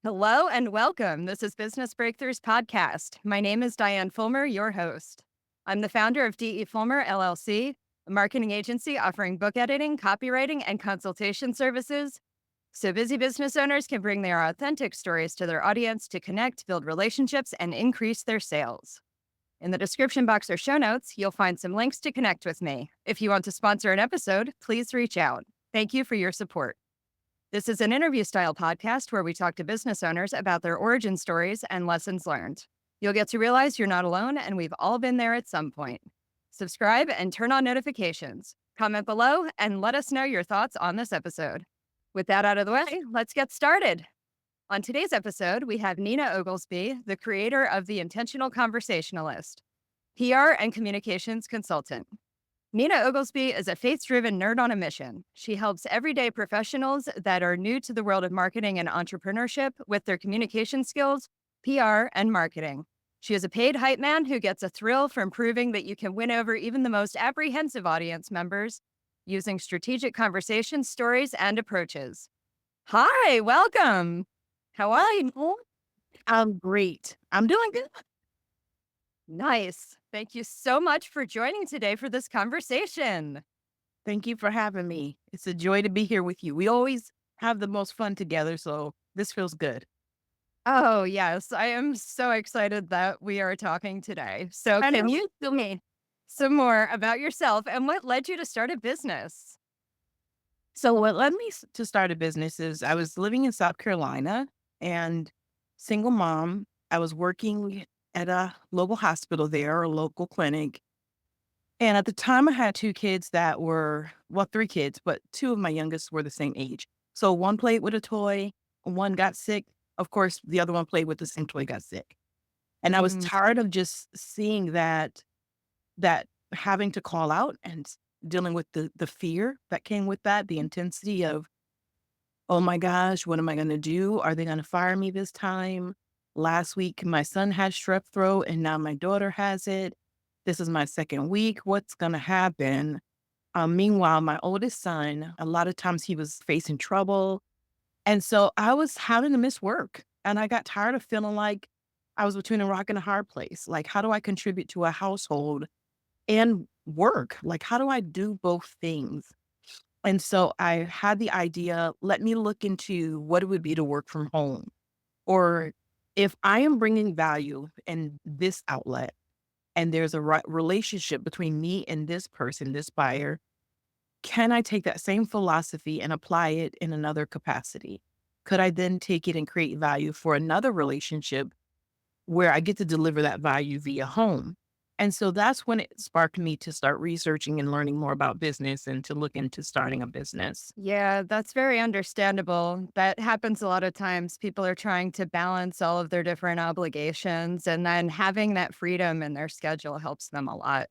Hello and welcome. This is Business Breakthroughs Podcast. My name is Diane Fulmer, your host. I'm the founder of D.E. Fulmer, LLC, a marketing agency offering book editing, copywriting, and consultation services so busy business owners can bring their authentic stories to their audience to connect, build relationships, and increase their sales. In the description box or show notes, you'll find some links to connect with me. If you want to sponsor an episode, please reach out. Thank you for your support. This is an interview-style podcast where we talk to business owners about their origin stories and lessons learned. You'll get to realize you're not alone, and we've all been there at some point. Subscribe and turn on notifications. Comment below and let us know your thoughts on this episode. With that out of the way, let's get started. On today's episode, we have Nina Oglesby, the creator of the Intentional Conversationalist, PR and communications consultant. Nina Oglesby is a faith-driven nerd on a mission. She helps everyday professionals that are new to the world of marketing and entrepreneurship with their communication skills, PR, and marketing. She is a paid hype man who gets a thrill from proving that you can win over even the most apprehensive audience members using strategic conversation stories and approaches. Hi, welcome. How are you? I'm great. I'm doing good. Nice. Thank you so much for joining today for this conversation. Thank you for having me. It's a joy to be here with you. We always have the most fun together, so this feels good. Oh, yes. I am so excited that we are talking today. So, I can know. you tell me some more about yourself and what led you to start a business? So what led me to start a business is I was living in South Carolina and single mom. I was working at a local hospital there, a local clinic. And at the time I had two kids that were, well, three kids, but two of my youngest were the same age. So one played with a toy, one got sick. Of course, the other one played with the same toy, got sick. And I was Mm, tired of just seeing that having to call out and dealing with the fear that came with that, the intensity of, oh my gosh, what am I going to do? Are they going to fire me this time? Last week, my son had strep throat and now my daughter has it. This is my second week. What's going to happen? Meanwhile, my oldest son, a lot of times he was facing trouble. And so I was having to miss work. And I got tired of feeling like I was between a rock and a hard place. Like, how do I contribute to a household and work? Like, how do I do both things? And so I had the idea, let me look into what it would be to work from home. Or if I am bringing value in this outlet and there's a relationship between me and this person, this buyer, can I take that same philosophy and apply it in another capacity? Could I then take it and create value for another relationship where I get to deliver that value via home? And so that's when it sparked me to start researching and learning more about business and to look into starting a business. yeah, that's very understandable. That happens a lot of times. People are trying to balance all of their different obligations, and then having that freedom in their schedule helps them a lot.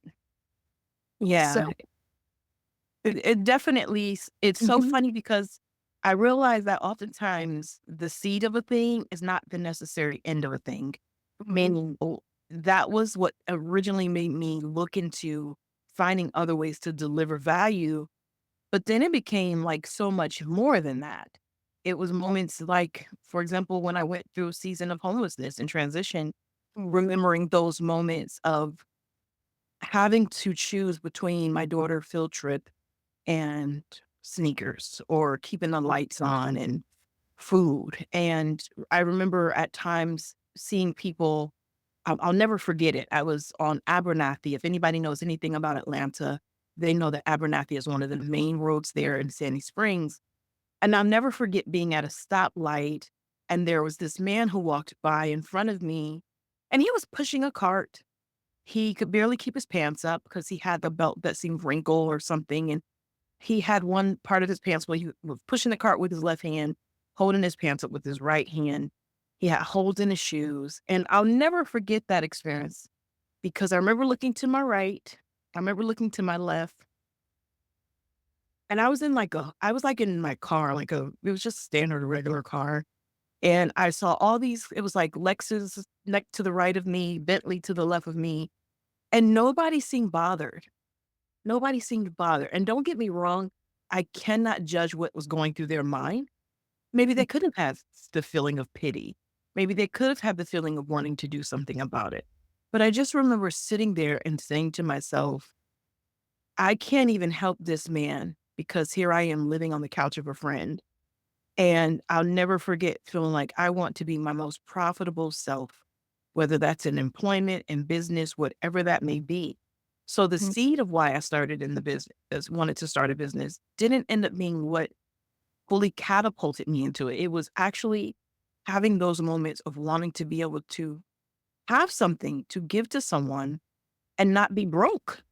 So, Yeah, it definitely, it's so mhm, funny because I realize that oftentimes the seed of a thing is not the necessary end of a thing. mhm. Meaning, that was what originally made me look into finding other ways to deliver value. But then it became like so much more than that. It was moments like, for example, when I went through a season of homelessness and transition, remembering those moments of having to choose between my daughter field trip and sneakers or keeping the lights on and food. And I remember at times seeing people, I'll never forget it. I was on Abernathy. If anybody knows anything about Atlanta, they know that Abernathy is one of the main roads there in Sandy Springs. And I'll never forget being at a stoplight and there was this man who walked by in front of me and he was pushing a cart. He could barely keep his pants up because he had the belt that seemed wrinkled or something. And he had one part of his pants where he was pushing the cart with his left hand, holding his pants up with his right hand. He had holes in his shoes. And I'll never forget that experience because I remember looking to my right. I remember looking to my left. And I was like in my car, it was just a standard regular car. And I saw all these, it was like Lexus next to the right of me, Bentley to the left of me. And nobody seemed bothered. Nobody seemed bothered. And don't get me wrong, I cannot judge what was going through their mind. maybe they could have had the feeling of pity. Maybe they could have had the feeling of wanting to do something about it. But I just remember sitting there and saying to myself, I can't even help this man because here I am living on the couch of a friend. And I'll never forget feeling like I want to be my most profitable self, whether that's in employment, in business, whatever that may be. So the Mhm. seed of why I started in the business, wanted to start a business, didn't end up being what fully catapulted me into it. It was actually having those moments of wanting to be able to have something to give to someone and not be broke.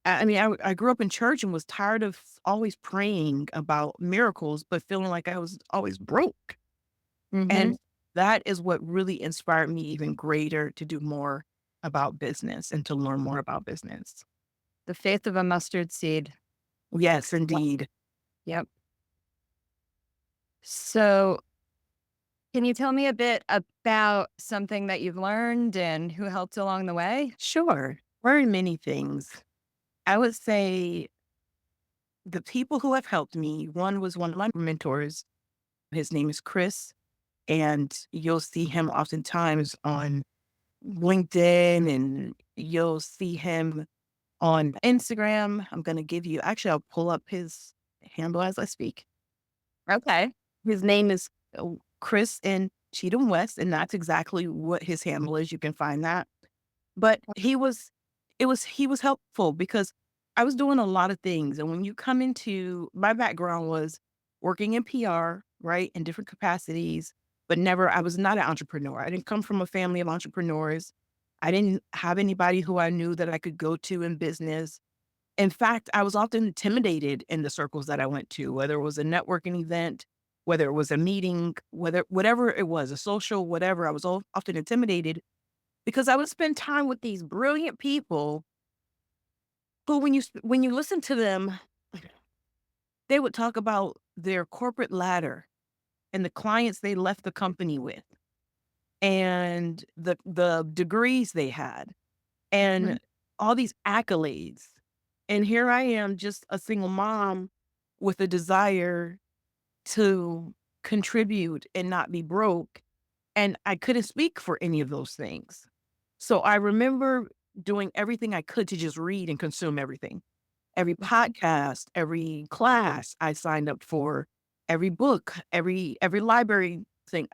I mean, I grew up in church and was tired of always praying about miracles, but feeling like I was always broke. And Mhm. that is what really inspired me even greater to do more about business and to learn more about business. The faith of a mustard seed. Yes, indeed. Yep. So, can you tell me a bit about something that you've learned and who helped along the way? Sure. Learn many things. I would say the people who have helped me, one was one of my mentors. His name is Chris, and you'll see him oftentimes on LinkedIn and you'll see him on Instagram. I'm going to give you, actually, I'll pull up his handle as I speak. Okay. His name is Chris in Cheatham West, and that's exactly what his handle is. You can find that. But he was helpful because I was doing a lot of things. And when you come into my background was working in PR, right, in different capacities, but never, I was not an entrepreneur. I didn't come from a family of entrepreneurs. I didn't have anybody who I knew that I could go to in business. In fact, I was often intimidated in the circles that I went to, whether it was a networking event, whether it was a meeting, whatever it was, a social, whatever. I was often intimidated because I would spend time with these brilliant people who, when you listen to them, they would talk about their corporate ladder and the clients they left the company with, and the degrees they had, Mhm. and all these accolades. And here I am, just a single mom with a desire to contribute and not be broke. And I couldn't speak for any of those things. So I remember doing everything I could to just read and consume everything. Every podcast, every class I signed up for, every book, every library thing.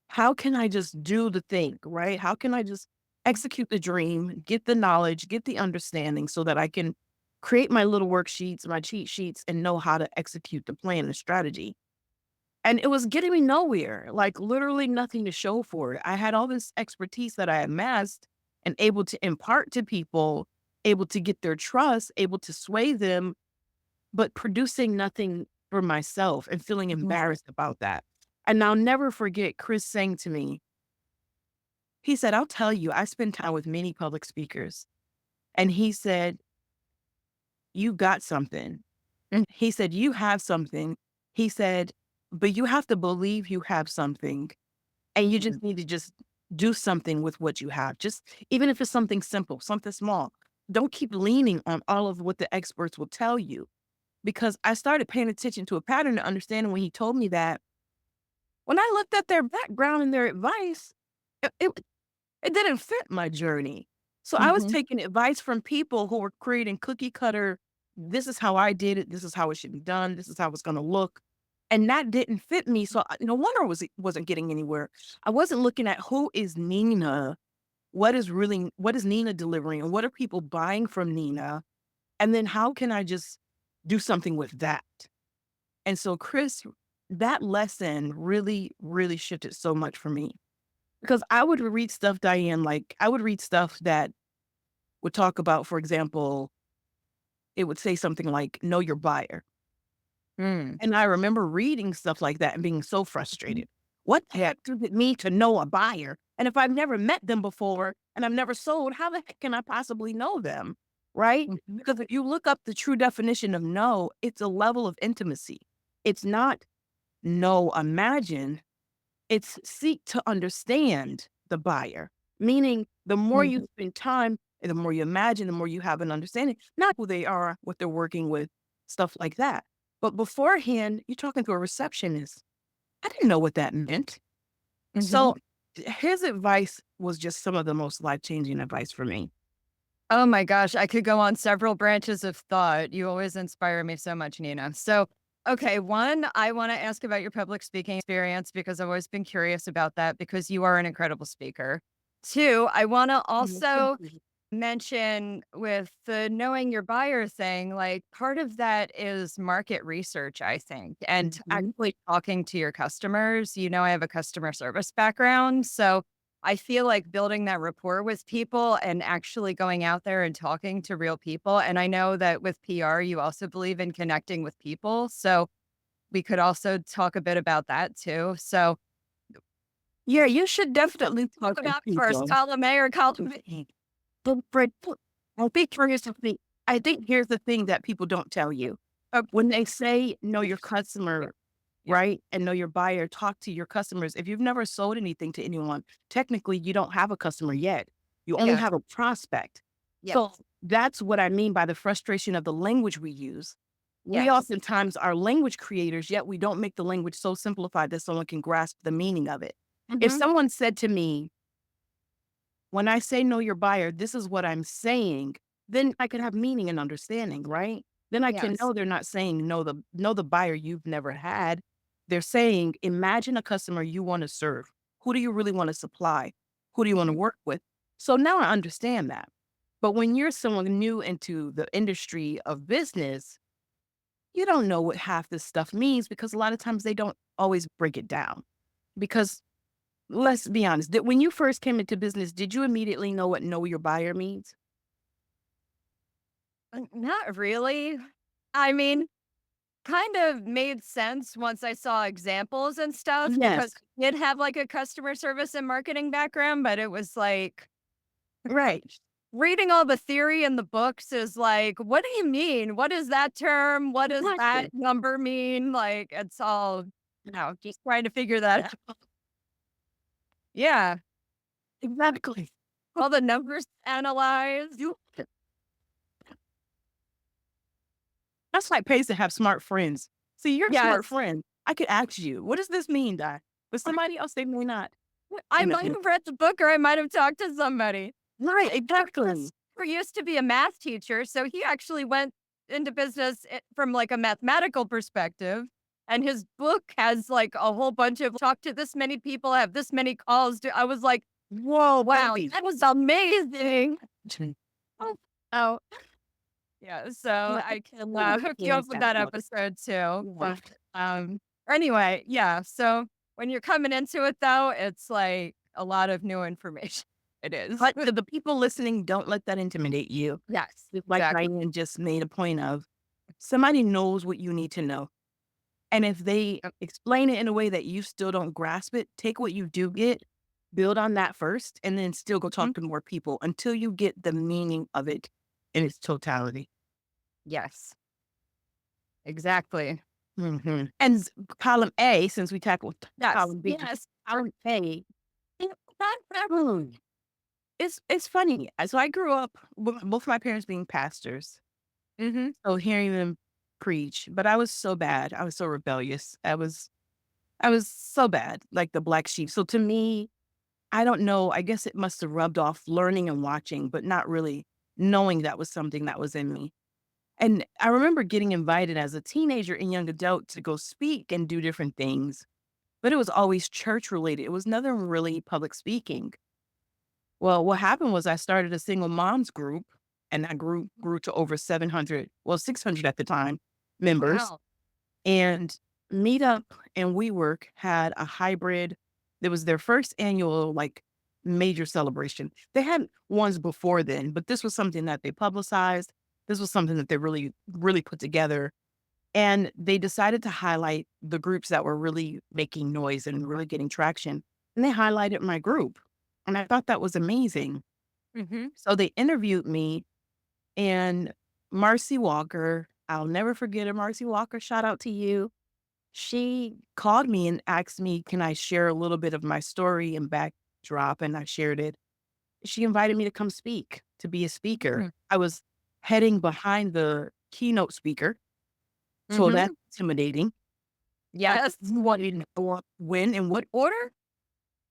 How can I just do the thing, right? How can I just execute the dream, get the knowledge, get the understanding so that I can create my little worksheets, my cheat sheets, and know how to execute the plan and strategy. And it was getting me nowhere, like literally nothing to show for it. I had all this expertise that I amassed and able to impart to people, able to get their trust, able to sway them, but producing nothing for myself and feeling Mhm. embarrassed about that. And I'll never forget Chris saying to me, he said, I'll tell you, I spend time with many public speakers. And he said, you got something. He said, you have something. He said, but you have to believe you have something. And you just need to just do something with what you have. Just even if it's something simple, something small. Don't keep leaning on all of what the experts will tell you. Because I started paying attention to a pattern and understanding when he told me that when I looked at their background and their advice, it, it, it didn't fit my journey. So I was Mhm. taking advice from people who were creating cookie cutter. This is how I did it. This is how it should be done. This is how it's going to look. And that didn't fit me. So no wonder wasn't getting anywhere. I wasn't looking at who is Nina, what is Nina delivering, and what are people buying from Nina, and then how can I just do something with that? And so Chris, that lesson really, really shifted so much for me because I would read stuff, Diane, like I would read stuff that would talk about, for example, it would say something like, know your buyer. Mm. And I remember reading stuff like that and being so frustrated. What the heck does it mean to know a buyer? And if I've never met them before and I've never sold, how the heck can I possibly know them? Right? Mhm. Because if you look up the true definition of know, it's a level of intimacy. It's not know, imagine, it's seek to understand the buyer, meaning the more you Mhm. spend time and the more you imagine, the more you have an understanding, not who they are, what they're working with, stuff like that. But beforehand, you're talking to a receptionist. I didn't know what that meant. Mhm. So his advice was just some of the most life-changing advice for me. Oh my gosh, I could go on several branches of thought. You always inspire me so much, Nina. So, okay, one, I want to ask about your public speaking experience because I've always been curious about that because you are an incredible speaker. Two, I want to Thank also you. mention with the knowing your buyer thing, like part of that is market research, I think, and Mhm. actually talking to your customers. You know, I have a customer service background. So I feel like building that rapport with people and actually going out there and talking to real people. And I know that with PR, you also believe in connecting with people. So we could also talk a bit about that too. So, Yeah, you should definitely talk talk to about first, people. column A or column B. But I'll be curious to see. I think here's the thing that people don't tell you. When they say know your Yeah. customer, Yeah. right? And know your buyer, talk to your customers. If you've never sold anything to anyone, technically you don't have a customer yet. You only Yeah. have a prospect. So Yes. that's what I mean by the frustration of the language we use. We Yes. oftentimes are language creators, yet we don't make the language so simplified that someone can grasp the meaning of it. If Mhm. someone said to me, when I say know your buyer, this is what I'm saying, then I could have meaning and understanding, right? Then I can Yes. know they're not saying know the buyer you've never had. They're saying, imagine a customer you want to serve. Who do you really want to supply? Who do you want to Mhm. work with? So now I understand that. But when you're someone new into the industry of business, you don't know what half this stuff means because a lot of times they don't always break it down. Because let's be honest, when you first came into business, did you immediately know what know your buyer means? Not really. I mean, kind of made sense once I saw examples and stuff because Yes, I did have like a customer service and marketing background, but it was like right. reading all the theory in the books is like, what do you mean? What is that term? What does that Exactly. number mean? Like, it's all, just trying to figure that out. Yeah. Exactly. All the numbers analyzed. You That's why it pays to have smart friends. See, you're a smart Yes. friend. I could ask you, what does this mean, Di? But somebody else, they may not. I And might have read the book or I might have talked to somebody. right, Chris exactly. used to be a math teacher, so he actually went into business from like a mathematical perspective. And his book has like a whole bunch of talk to this many people, have this many calls. I was like, whoa, wow, Baby. that was amazing. Oh, oh, yeah. So Well, I can what hook you up is with that that about? episode too. Yeah. But anyway, yeah. So when you're coming into it, though, it's like a lot of new information. It is. But to the people listening, don't let that intimidate you. Yes, Just like exactly. Diane just made a point of, somebody knows what you need to know. And if they explain it in a way that you still don't grasp it, take what you do get, build on that first, and then still go Mhm. talk to more people until you get the meaning of it in its totality. Yes, exactly. And column A, since we tackled Yes, column B, yes. column A, it- hmm, it's funny. So I grew up with both my parents being pastors, Mhm. so hearing them preach, but I was so bad. I was so rebellious. I was so bad, like the black sheep. So to me, I don't know. I guess it must have rubbed off learning and watching, but not really knowing that was something that was in me. And I remember getting invited as a teenager and young adult to go speak and do different things, but it was always church related. It was never really public speaking. Well, what happened was I started a single moms group and that grew to over 700, well, 600 at the time members. Wow. And Meetup and WeWork had a hybrid. It was their first annual like major celebration. They had ones before then, but this was something that they publicized. This was something that they really, really put together. And they decided to highlight the groups that were really making noise and really getting traction. And they highlighted my group. And I thought that was amazing. Mhm. So they interviewed me and Marcy Walker, I'll never forget it. Marcy Walker, shout out to you. She called me and asked me, can I share a little bit of my story and backdrop? And I shared it. She invited me to come speak, to be a speaker. Mm. I was heading behind the keynote speaker. So that's Mhm. intimidating. Yes. What in or when in what order?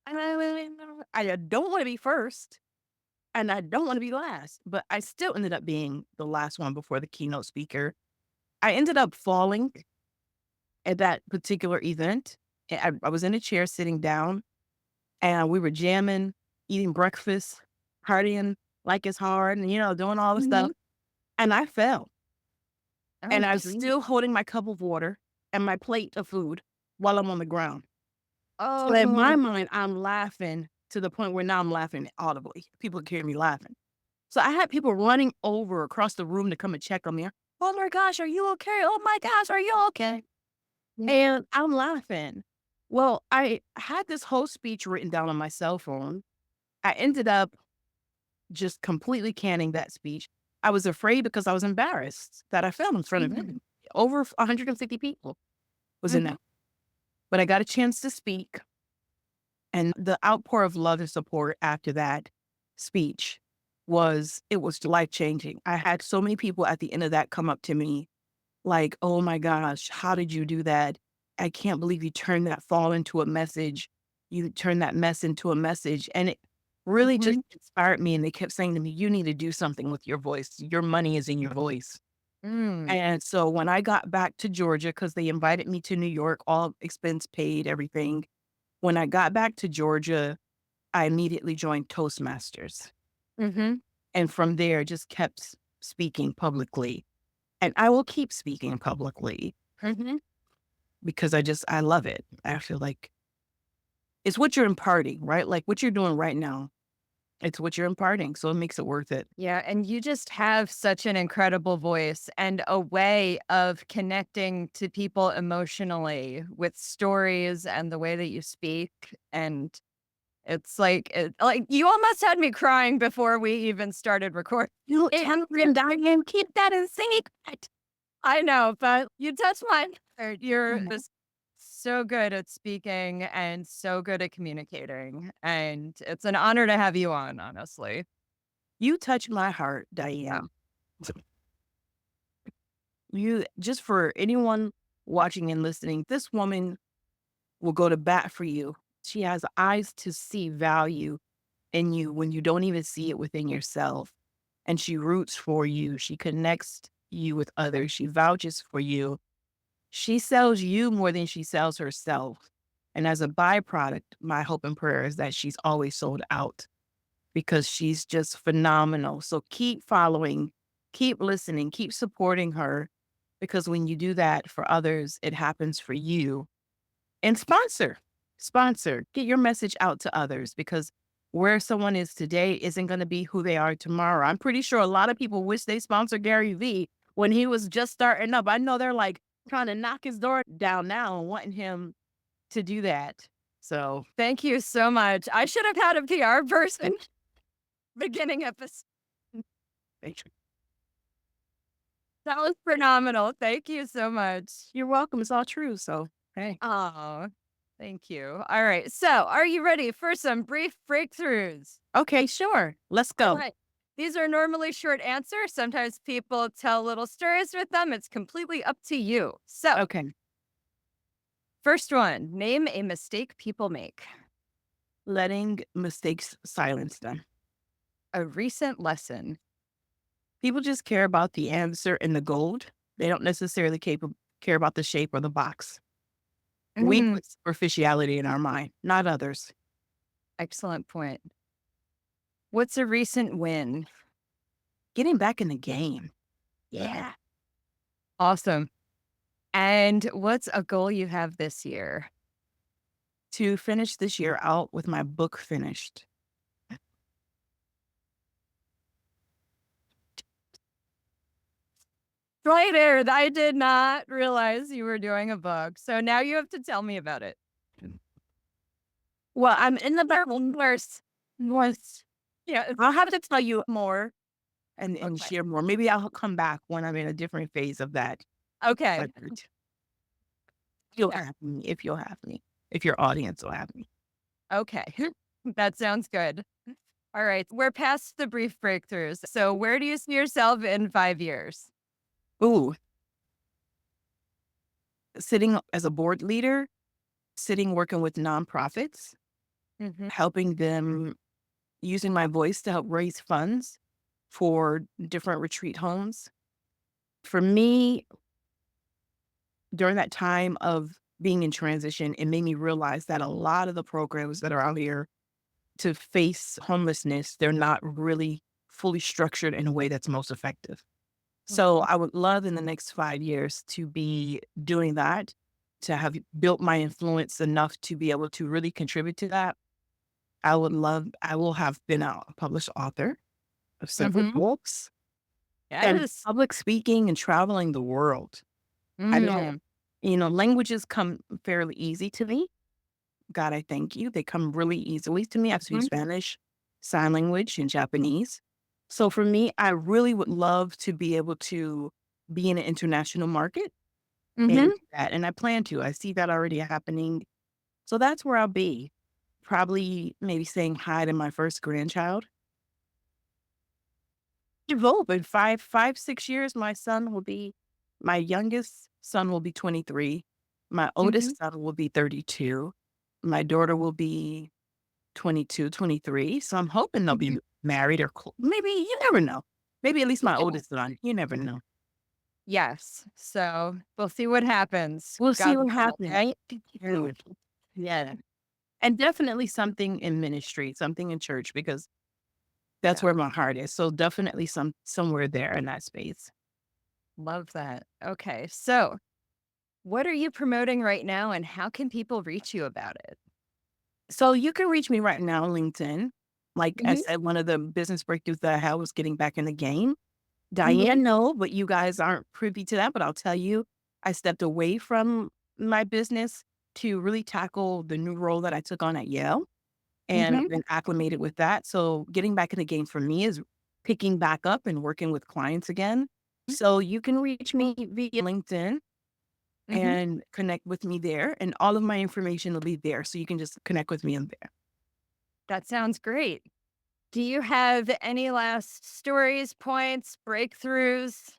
And I don't want to be first and I don't want to be last, but I still ended up being the last one before the keynote speaker. I ended up falling at that particular event. I was in a chair sitting down and we were jamming, eating breakfast, partying like it's hard and, doing all the stuff. Mhm. And I fell. Oh, And I was geez. still holding my cup of water and my plate of food while I'm on the ground. So in my Oh. mind, I'm laughing to the point where now I'm laughing audibly. People can hear me laughing. So I had people running over across the room to come and check on me. Oh my gosh, are you okay? Oh my gosh, are you okay? And I'm laughing. Well, I had this whole speech written down on my cell phone. I ended up just completely canning that speech. I was afraid because I was embarrassed that I fell in front of him. Over 150 people was in Mhm. that. But I got a chance to speak. And the outpour of love and support after that speech it was life changing. I had so many people at the end of that come up to me like, oh my gosh, how did you do that? I can't believe you turned that fall into a message. You turned that mess into a message. And it really just Mhm. inspired me. And they kept saying to me, you need to do something with your voice. Your money is in your voice. Mm. And so when I got back to Georgia, because they invited me to New York, all expense paid, everything. When I got back to Georgia, I immediately joined Toastmasters. Mhm. And from there, just kept speaking publicly. And I will keep speaking publicly Mhm. because I love it. I feel like it's what you're imparting, right? Like what you're doing right now, it's what you're imparting. So it makes it worth it. Yeah, and you just have such an incredible voice and a way of connecting to people emotionally with stories and the way that you speak. And it's like you almost had me crying before we even started recording. You tell them, Diane, keep that in secret. I know, but you touched my heart. You're just so good at speaking and so good at communicating. And it's an honor to have you on, honestly. You touch my heart, Yeah. Diane. You just for anyone watching and listening, this woman will go to bat for you. She has eyes to see value in you when you don't even see it within yourself. And she roots for you. She connects you with others. She vouches for you. She sells you more than she sells herself. And as a byproduct, my hope and prayer is that she's always sold out because she's just phenomenal. So keep following, keep listening, keep supporting her because when you do that for others, it happens for you. And sponsor, get your message out to others because where someone is today isn't going to be who they are tomorrow. I'm pretty sure a lot of people wish they sponsored Gary Vee when he was just starting up. I know they're like trying to knock his door down now and wanting him to do that. So Thank you so much. I should have had a PR person beginning episode. thank you. That was phenomenal. Thank you so much. You're welcome. It's all true. So, hey. Oh, thank you. All right. So, are you ready for some brief breakthroughs? Okay, sure. Let's All go. right. These are normally short answers. Sometimes people tell little stories with them. It's completely up to you. So, Okay. first one, name a mistake people make. Letting mistakes silence them. A recent lesson. People just care about the answer and the gold. They don't necessarily care about the shape or the box. We Mm, put superficiality in our mind, not others. excellent point. What's a recent win? Getting back in the game. Yeah. Awesome. And what's a goal you have this year? To finish this year out with my book finished. Right there. I did not realize you were doing a book. So now you have to tell me about it. Well, I'm in the Bible verse. Was Yeah. I'll have to tell you more and Okay. share more. Maybe I'll come back when I'm in a different phase of that Okay. effort. You'll Yeah. have me if you'll have me. If your audience will have me. Okay. That sounds good. All right. We're past the brief breakthroughs. So where do you see yourself in 5 years? Ooh, sitting as a board leader, sitting working with nonprofits, Mhm. helping them using my voice to help raise funds for different retreat homes. For me, during that time of being in transition, it made me realize that a lot of the programs that are out here to face homelessness, they're not really fully structured in a way that's most effective. So Mhm. I would love in the next 5 years to be doing that, to have built my influence enough to be able to really contribute to that. I will have been a published author of several Mhm. books and Yes. public speaking and traveling the world. I don't, Mm. languages come fairly easy to me. God, I thank you. They come really easily to me. I speak Mhm. Spanish, sign language, and Japanese. So for me, I really would love to be able to be in an international market and Mhm. do that. And I plan to. I see that already happening. So that's where I'll be. Probably maybe saying hi to my first grandchild. Evolve in 6 years, my youngest son will be 23. My Mhm. oldest son will be 32. My daughter will be 22, 23. So I'm hoping they'll be Mhm. married or maybe you never know. Maybe at least my Yeah. oldest son. You never know. Yes. So we'll see what happens. We'll see God what willing, happens. right? Yeah. And definitely something in ministry, something in church, because that's Yeah. where my heart is. So definitely somewhere there in that space. Love that. Okay. So what are you promoting right now and how can people reach you about it? So you can reach me right now on LinkedIn. Like I Mhm. said, one of the business breakthroughs that I had was getting back in the game. Mhm. Diane, no, but you guys aren't privy to that. But I'll tell you, I stepped away from my business to really tackle the new role that I took on at Yale. And I've Mhm. been acclimated with that. So getting back in the game for me is picking back up and working with clients again. So you can reach me via LinkedIn Mhm. and connect with me there. And all of my information will be there. So you can just connect with me in there. That sounds great. Do you have any last stories, points, breakthroughs?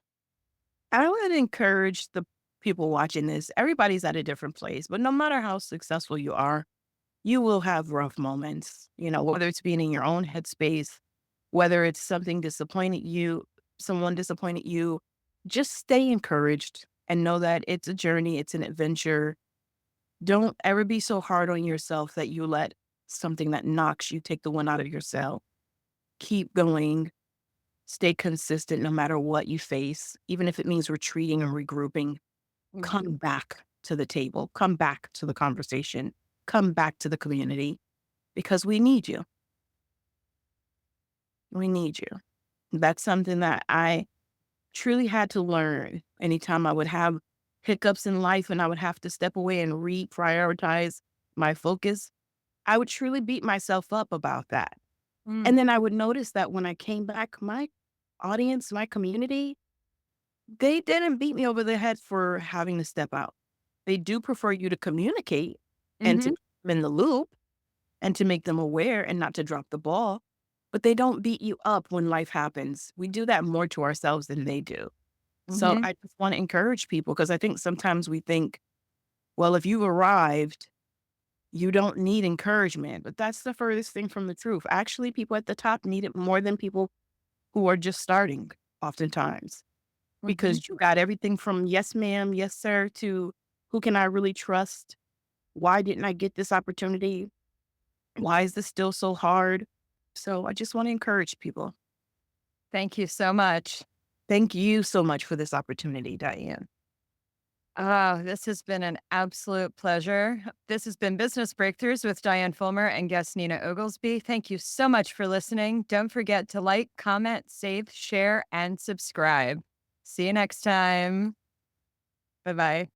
I would encourage the people watching this. Everybody's at a different place, but no matter how successful you are, you will have rough moments, whether it's being in your own headspace, whether it's someone disappointed you, just stay encouraged and know that it's a journey, it's an adventure. Don't ever be so hard on yourself that you let something that knocks you take the one out of yourself. Keep going, stay consistent no matter what you face, even if it means retreating and regrouping. Come Mhm. back to the table, come back to the conversation, come back to the community because we need you. We need you. That's something that I truly had to learn anytime I would have hiccups in life and I would have to step away and reprioritize my focus. I would truly beat myself up about that. Mm. And then I would notice that when I came back, my audience, my community, they didn't beat me over the head for having to step out. They do prefer you to communicate and to Mhm. keep them in the loop and to make them aware and not to drop the ball, but they don't beat you up when life happens. We do that more to ourselves than they do. So Mhm. I just want to encourage people because I think sometimes we think, well, if you've arrived, you don't need encouragement, but that's the furthest thing from the truth. Actually, people at the top need it more than people who are just starting, oftentimes, Mhm. because you got everything from yes, ma'am, yes, sir, to who can I really trust? Why didn't I get this opportunity? Why is this still so hard? So I just want to encourage people. Thank you so much. Thank you so much for this opportunity, Diane. Oh, this has been an absolute pleasure. This has been Business Breakthroughs with Diane Fulmer and guest Nina Oglesby. Thank you so much for listening. Don't forget to like, comment, save, share, and subscribe. See you next time. Bye bye.